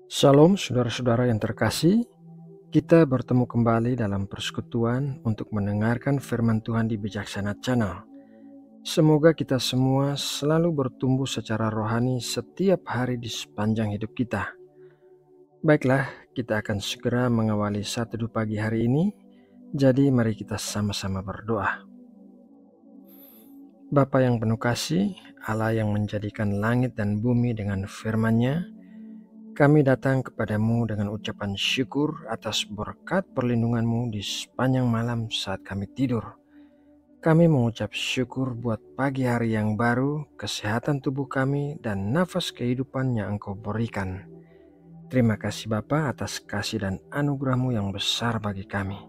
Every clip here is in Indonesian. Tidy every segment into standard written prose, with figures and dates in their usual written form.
Shalom saudara-saudara yang terkasih, kita bertemu kembali dalam persekutuan untuk mendengarkan firman Tuhan di Bijaksana Channel. Semoga kita semua selalu bertumbuh secara rohani setiap hari di sepanjang hidup kita. Baiklah, kita akan segera mengawali satu teduh pagi hari ini, jadi mari kita sama-sama berdoa. Bapa yang penuh kasih, Allah yang menjadikan langit dan bumi dengan firman-Nya, kami datang kepadamu dengan ucapan syukur atas berkat perlindungan-Mu di sepanjang malam saat kami tidur. Kami mengucap syukur buat pagi hari yang baru, kesehatan tubuh kami, dan nafas kehidupan yang Engkau berikan. Terima kasih Bapa atas kasih dan anugerah-Mu yang besar bagi kami.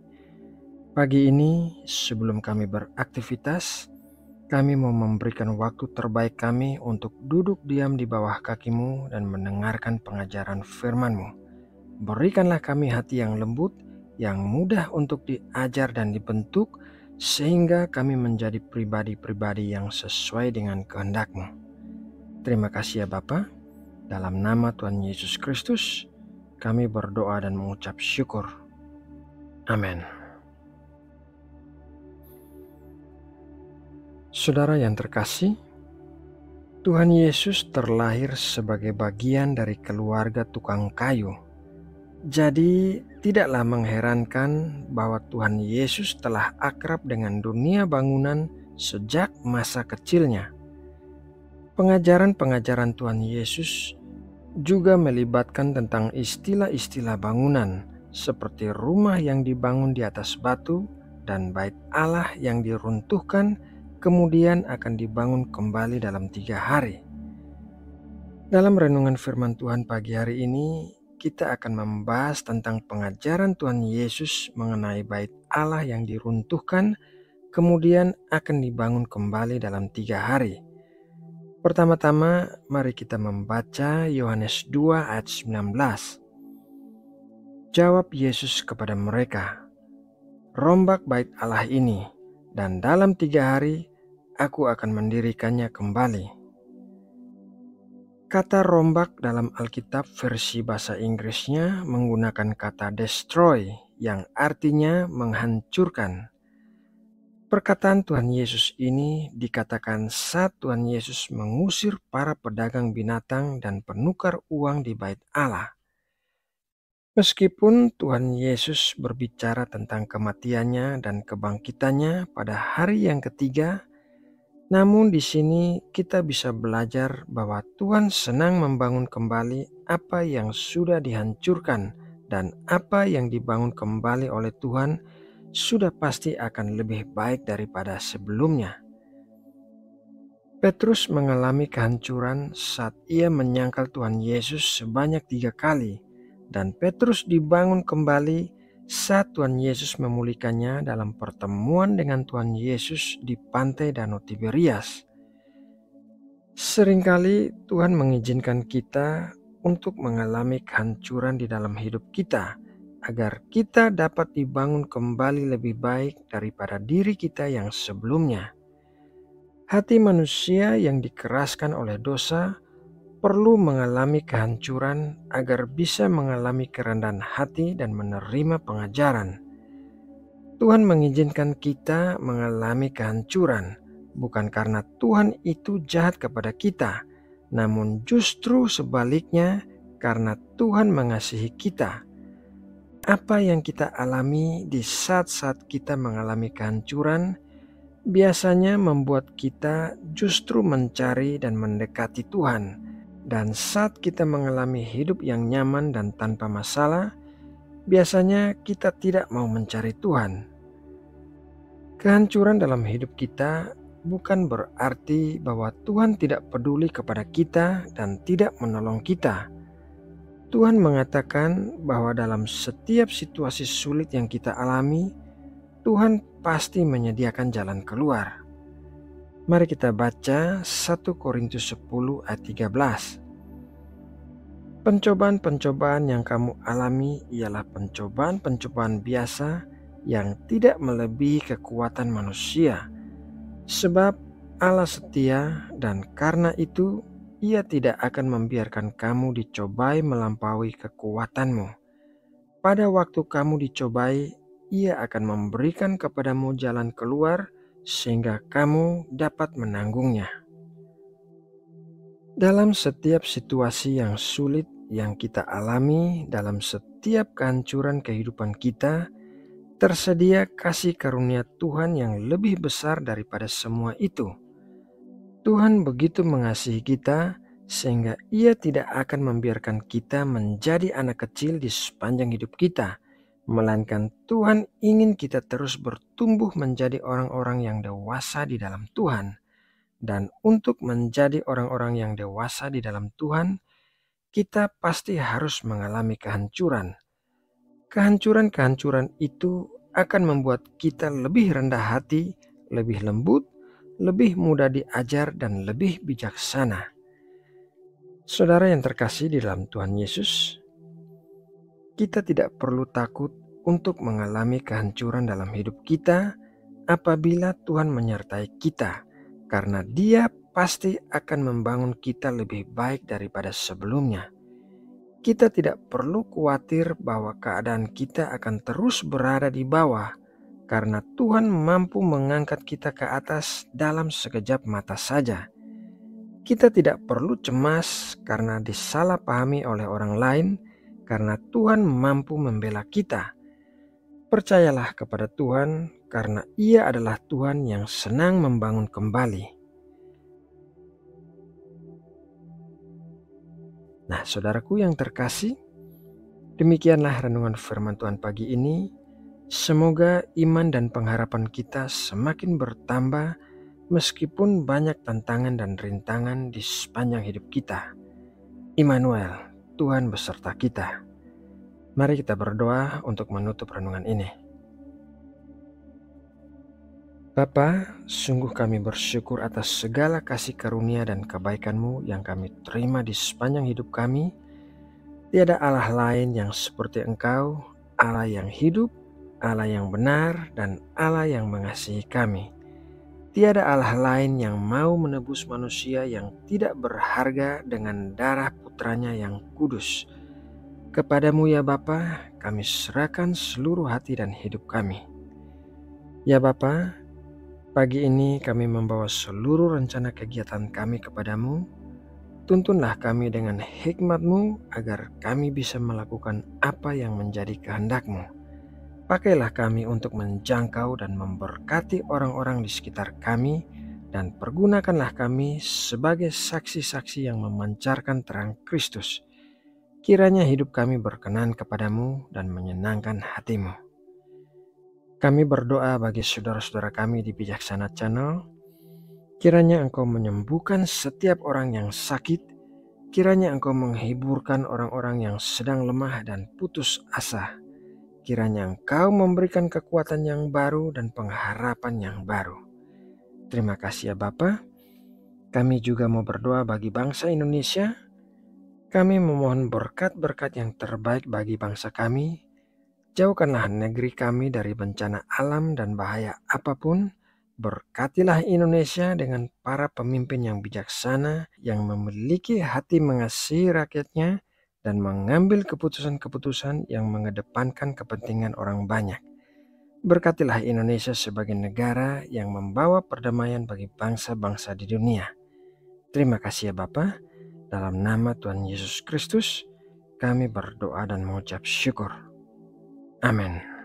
Pagi ini sebelum kami beraktivitas, kami mau memberikan waktu terbaik kami untuk duduk diam di bawah kaki-Mu dan mendengarkan pengajaran firman-Mu. Berikanlah kami hati yang lembut, yang mudah untuk diajar dan dibentuk, sehingga kami menjadi pribadi-pribadi yang sesuai dengan kehendak-Mu. Terima kasih ya Bapa. Dalam nama Tuhan Yesus Kristus, kami berdoa dan mengucap syukur. Amin. Saudara yang terkasih, Tuhan Yesus terlahir sebagai bagian dari keluarga tukang kayu. Jadi tidaklah mengherankan bahwa Tuhan Yesus telah akrab dengan dunia bangunan sejak masa kecilnya. Pengajaran-pengajaran Tuhan Yesus juga melibatkan tentang istilah-istilah bangunan seperti rumah yang dibangun di atas batu dan bait Allah yang diruntuhkan kemudian akan dibangun kembali dalam 3 hari. Dalam renungan firman Tuhan pagi hari ini, kita akan membahas tentang pengajaran Tuhan Yesus mengenai bait Allah yang diruntuhkan kemudian akan dibangun kembali dalam 3 hari. Pertama-tama, mari kita membaca Yohanes 2 ayat 19. Jawab Yesus kepada mereka, "Rombak bait Allah ini, dan dalam 3 hari aku akan mendirikannya kembali." Kata rombak dalam Alkitab versi bahasa Inggrisnya menggunakan kata destroy yang artinya menghancurkan. Perkataan Tuhan Yesus ini dikatakan saat Tuhan Yesus mengusir para pedagang binatang dan penukar uang di bait Allah. Meskipun Tuhan Yesus berbicara tentang kematiannya dan kebangkitannya pada hari yang ketiga, namun di sini kita bisa belajar bahwa Tuhan senang membangun kembali apa yang sudah dihancurkan dan apa yang dibangun kembali oleh Tuhan sudah pasti akan lebih baik daripada sebelumnya. Petrus mengalami kehancuran saat ia menyangkal Tuhan Yesus sebanyak 3 kali, dan Petrus dibangun kembali saat Tuhan Yesus memulihkannya dalam pertemuan dengan Tuhan Yesus di pantai Danau Tiberias. Seringkali Tuhan mengizinkan kita untuk mengalami kehancuran di dalam hidup kita, agar kita dapat dibangun kembali lebih baik daripada diri kita yang sebelumnya. Hati manusia yang dikeraskan oleh dosa perlu mengalami kehancuran agar bisa mengalami kerendahan hati dan menerima pengajaran. Tuhan mengizinkan kita mengalami kehancuran, bukan karena Tuhan itu jahat kepada kita, namun justru sebaliknya karena Tuhan mengasihi kita. Apa yang kita alami di saat-saat kita mengalami kehancuran biasanya membuat kita justru mencari dan mendekati Tuhan. Dan saat kita mengalami hidup yang nyaman dan tanpa masalah, biasanya kita tidak mau mencari Tuhan. Kehancuran dalam hidup kita bukan berarti bahwa Tuhan tidak peduli kepada kita dan tidak menolong kita. Tuhan mengatakan bahwa dalam setiap situasi sulit yang kita alami, Tuhan pasti menyediakan jalan keluar. Mari kita baca 1 Korintus 10 ayat 13. Pencobaan-pencobaan yang kamu alami ialah pencobaan-pencobaan biasa yang tidak melebihi kekuatan manusia. Sebab Allah setia dan karena itu Ia tidak akan membiarkan kamu dicobai melampaui kekuatanmu. Pada waktu kamu dicobai, Ia akan memberikan kepadamu jalan keluar sehingga kamu dapat menanggungnya. Dalam setiap situasi yang sulit yang kita alami, dalam setiap kehancuran kehidupan kita, tersedia kasih karunia Tuhan yang lebih besar daripada semua itu. Tuhan begitu mengasihi kita sehingga Ia tidak akan membiarkan kita menjadi anak kecil di sepanjang hidup kita, melainkan Tuhan ingin kita terus bertumbuh menjadi orang-orang yang dewasa di dalam Tuhan. Dan untuk menjadi orang-orang yang dewasa di dalam Tuhan, kita pasti harus mengalami kehancuran. Kehancuran-kehancuran itu akan membuat kita lebih rendah hati, lebih lembut, lebih mudah diajar, dan lebih bijaksana. Saudara yang terkasih di dalam Tuhan Yesus, kita tidak perlu takut untuk mengalami kehancuran dalam hidup kita apabila Tuhan menyertai kita, karena Dia pasti akan membangun kita lebih baik daripada sebelumnya. Kita tidak perlu khawatir bahwa keadaan kita akan terus berada di bawah, karena Tuhan mampu mengangkat kita ke atas dalam sekejap mata saja. Kita tidak perlu cemas karena disalahpahami oleh orang lain, karena Tuhan mampu membela kita. Percayalah kepada Tuhan, karena Ia adalah Tuhan yang senang membangun kembali. Nah, saudaraku yang terkasih, demikianlah renungan firman Tuhan pagi ini. Semoga iman dan pengharapan kita semakin bertambah meskipun banyak tantangan dan rintangan di sepanjang hidup kita. Immanuel, Tuhan beserta kita. Mari kita berdoa untuk menutup renungan ini. Bapa, sungguh kami bersyukur atas segala kasih karunia dan kebaikan-Mu yang kami terima di sepanjang hidup kami. Tiada Allah lain yang seperti Engkau, Allah yang hidup, Allah yang benar, dan Allah yang mengasihi kami. Tiada Allah lain yang mau menebus manusia yang tidak berharga dengan darah putranya yang kudus. Kepadamu ya Bapa, kami serahkan seluruh hati dan hidup kami. Ya Bapa, pagi ini kami membawa seluruh rencana kegiatan kami kepadamu. Tuntunlah kami dengan hikmat-Mu agar kami bisa melakukan apa yang menjadi kehendak-Mu. Pakailah kami untuk menjangkau dan memberkati orang-orang di sekitar kami, dan pergunakanlah kami sebagai saksi-saksi yang memancarkan terang Kristus. Kiranya hidup kami berkenan kepadamu dan menyenangkan hati-Mu. Kami berdoa bagi saudara-saudara kami di Bijaksana Channel. Kiranya Engkau menyembuhkan setiap orang yang sakit. Kiranya Engkau menghiburkan orang-orang yang sedang lemah dan putus asa. Kiranya Engkau memberikan kekuatan yang baru dan pengharapan yang baru. Terima kasih ya Bapa. Kami juga mau berdoa bagi bangsa Indonesia. Kami memohon berkat-berkat yang terbaik bagi bangsa kami. Jauhkanlah negeri kami dari bencana alam dan bahaya apapun. Berkatilah Indonesia dengan para pemimpin yang bijaksana, yang memiliki hati mengasihi rakyatnya, dan mengambil keputusan-keputusan yang mengedepankan kepentingan orang banyak. Berkatilah Indonesia sebagai negara yang membawa perdamaian bagi bangsa-bangsa di dunia. Terima kasih ya Bapa. Dalam nama Tuhan Yesus Kristus, kami berdoa dan mengucap syukur. Amin.